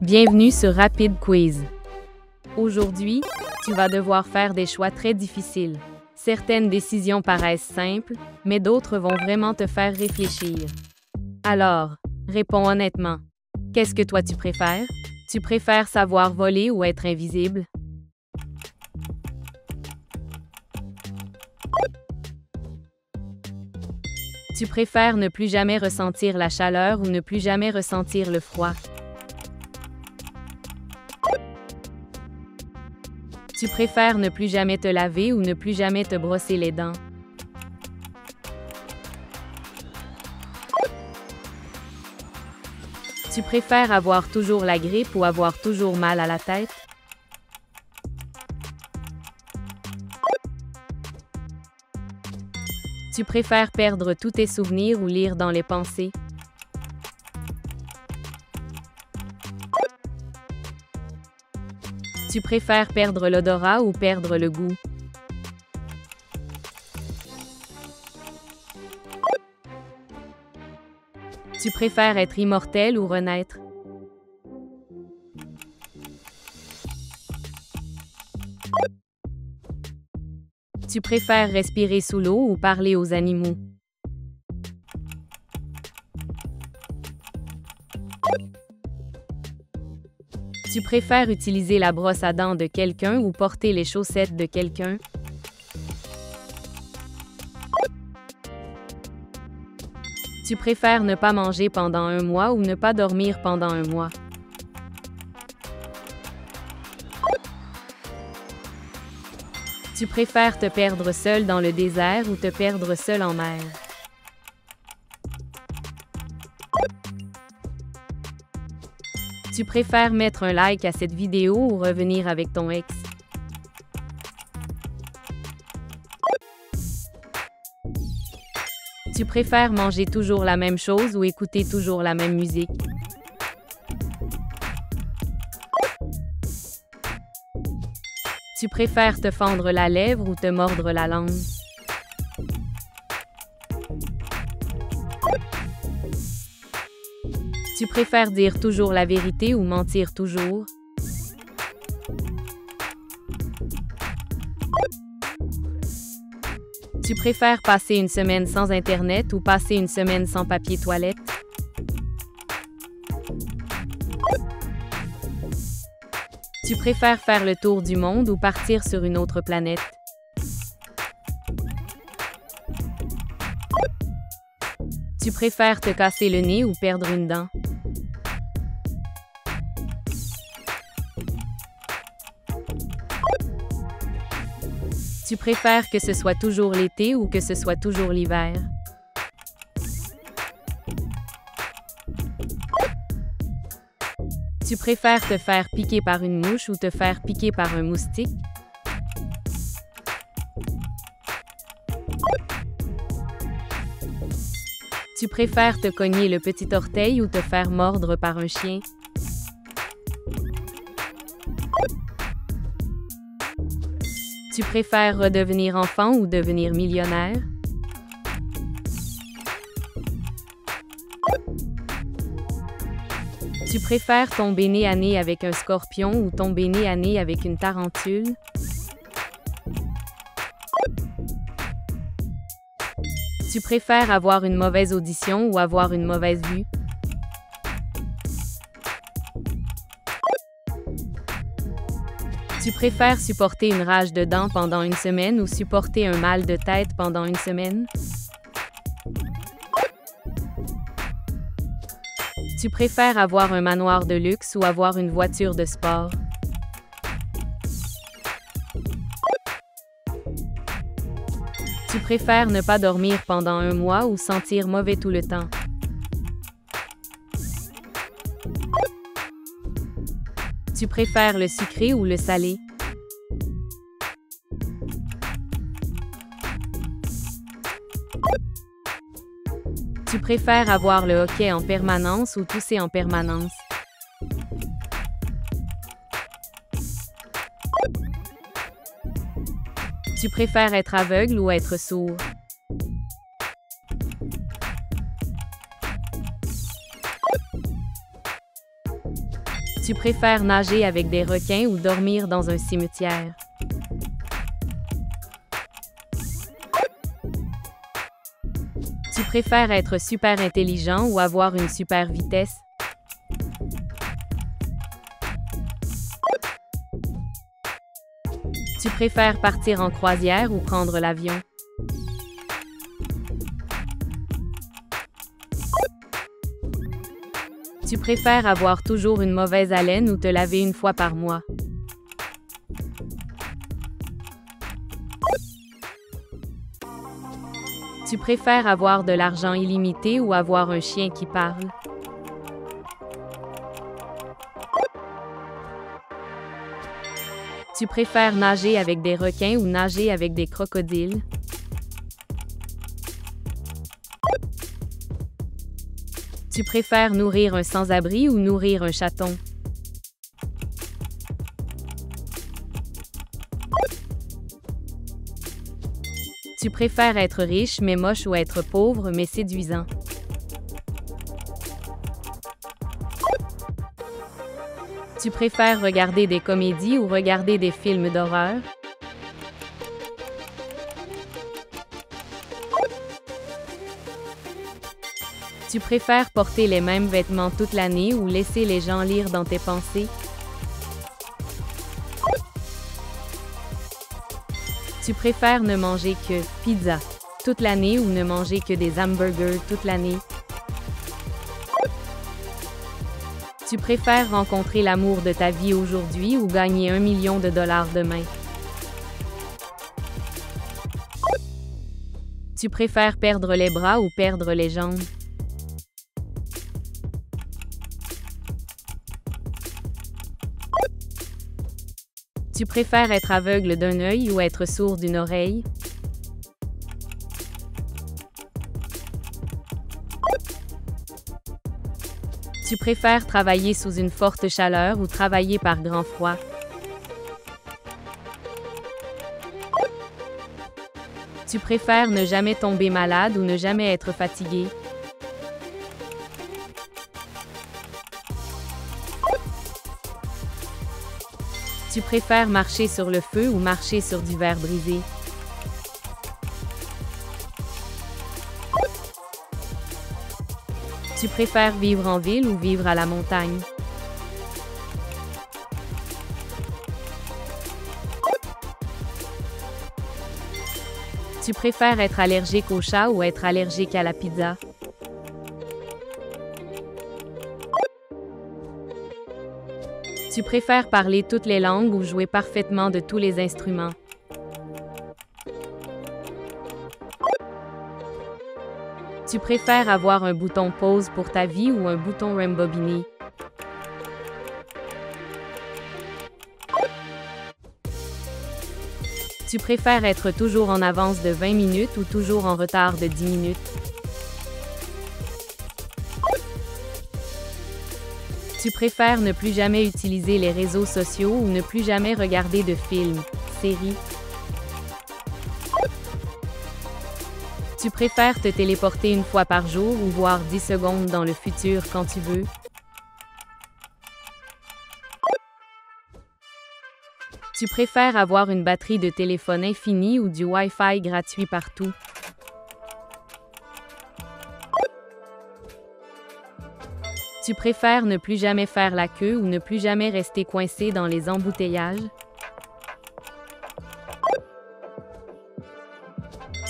Bienvenue sur Rapid Quiz. Aujourd'hui, tu vas devoir faire des choix très difficiles. Certaines décisions paraissent simples, mais d'autres vont vraiment te faire réfléchir. Alors, réponds honnêtement. Qu'est-ce que toi tu préfères? Tu préfères savoir voler ou être invisible? Tu préfères ne plus jamais ressentir la chaleur ou ne plus jamais ressentir le froid? Tu préfères ne plus jamais te laver ou ne plus jamais te brosser les dents? Tu préfères avoir toujours la grippe ou avoir toujours mal à la tête? Tu préfères perdre tous tes souvenirs ou lire dans les pensées? Tu préfères perdre l'odorat ou perdre le goût? Tu préfères être immortel ou renaître? Tu préfères respirer sous l'eau ou parler aux animaux? Tu préfères utiliser la brosse à dents de quelqu'un ou porter les chaussettes de quelqu'un? Tu préfères ne pas manger pendant un mois ou ne pas dormir pendant un mois? Tu préfères te perdre seul dans le désert ou te perdre seul en mer? Tu préfères mettre un like à cette vidéo ou revenir avec ton ex? Tu préfères manger toujours la même chose ou écouter toujours la même musique? Tu préfères te fendre la lèvre ou te mordre la langue? Tu préfères dire toujours la vérité ou mentir toujours? Tu préfères passer une semaine sans Internet ou passer une semaine sans papier toilette? Tu préfères faire le tour du monde ou partir sur une autre planète? Tu préfères te casser le nez ou perdre une dent? Tu préfères que ce soit toujours l'été ou que ce soit toujours l'hiver? Tu préfères te faire piquer par une mouche ou te faire piquer par un moustique? Tu préfères te cogner le petit orteil ou te faire mordre par un chien? Tu préfères redevenir enfant ou devenir millionnaire? Tu préfères tomber nez à nez avec un scorpion ou tomber nez à nez avec une tarentule? Tu préfères avoir une mauvaise audition ou avoir une mauvaise vue? Tu préfères supporter une rage de dents pendant une semaine ou supporter un mal de tête pendant une semaine? Tu préfères avoir un manoir de luxe ou avoir une voiture de sport? Tu préfères ne pas dormir pendant un mois ou sentir mauvais tout le temps? Tu préfères le sucré ou le salé? Tu préfères avoir le hoquet en permanence ou tousser en permanence? Tu préfères être aveugle ou être sourd? Tu préfères nager avec des requins ou dormir dans un cimetière? Tu préfères être super intelligent ou avoir une super vitesse? Tu préfères partir en croisière ou prendre l'avion? Tu préfères avoir toujours une mauvaise haleine ou te laver une fois par mois? Tu préfères avoir de l'argent illimité ou avoir un chien qui parle? Tu préfères nager avec des requins ou nager avec des crocodiles? Tu préfères nourrir un sans-abri ou nourrir un chaton? Tu préfères être riche mais moche ou être pauvre mais séduisant? Tu préfères regarder des comédies ou regarder des films d'horreur? Tu préfères porter les mêmes vêtements toute l'année ou laisser les gens lire dans tes pensées? Tu préfères ne manger que pizza toute l'année ou ne manger que des hamburgers toute l'année? Tu préfères rencontrer l'amour de ta vie aujourd'hui ou gagner 1 million de dollars demain? Tu préfères perdre les bras ou perdre les jambes? Tu préfères être aveugle d'un œil ou être sourd d'une oreille? Tu préfères travailler sous une forte chaleur ou travailler par grand froid? Tu préfères ne jamais tomber malade ou ne jamais être fatigué? Tu préfères marcher sur le feu ou marcher sur du verre brisé? Tu préfères vivre en ville ou vivre à la montagne? Tu préfères être allergique au chat ou être allergique à la pizza? Tu préfères parler toutes les langues ou jouer parfaitement de tous les instruments? Tu préfères avoir un bouton pause pour ta vie ou un bouton rembobiner? Tu préfères être toujours en avance de 20 minutes ou toujours en retard de 10 minutes? Tu préfères ne plus jamais utiliser les réseaux sociaux ou ne plus jamais regarder de films, séries? Tu préfères te téléporter une fois par jour ou voir 10 secondes dans le futur quand tu veux? Tu préfères avoir une batterie de téléphone infinie ou du Wi-Fi gratuit partout? Tu préfères ne plus jamais faire la queue ou ne plus jamais rester coincé dans les embouteillages?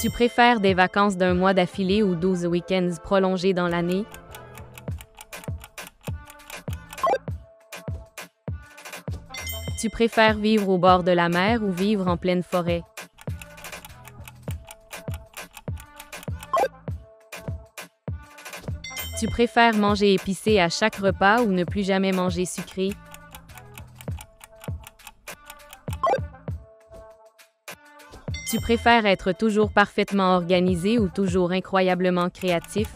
Tu préfères des vacances d'un mois d'affilée ou 12 week-ends prolongés dans l'année? Tu préfères vivre au bord de la mer ou vivre en pleine forêt? Tu préfères manger épicé à chaque repas ou ne plus jamais manger sucré? Tu préfères être toujours parfaitement organisé ou toujours incroyablement créatif?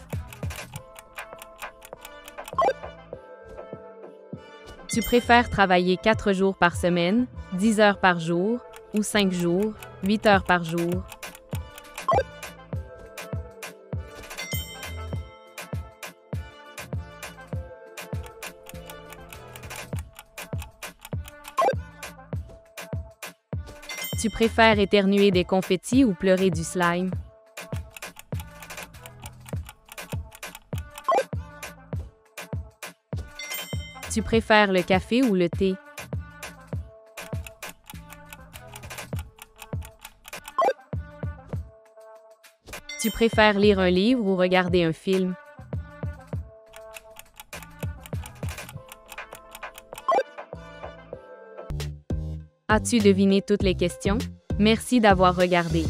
Tu préfères travailler 4 jours par semaine, 10 heures par jour, ou 5 jours, 8 heures par jour? Tu préfères éternuer des confettis ou pleurer du slime? Tu préfères le café ou le thé? Tu préfères lire un livre ou regarder un film? As-tu deviné toutes les questions? Merci d'avoir regardé.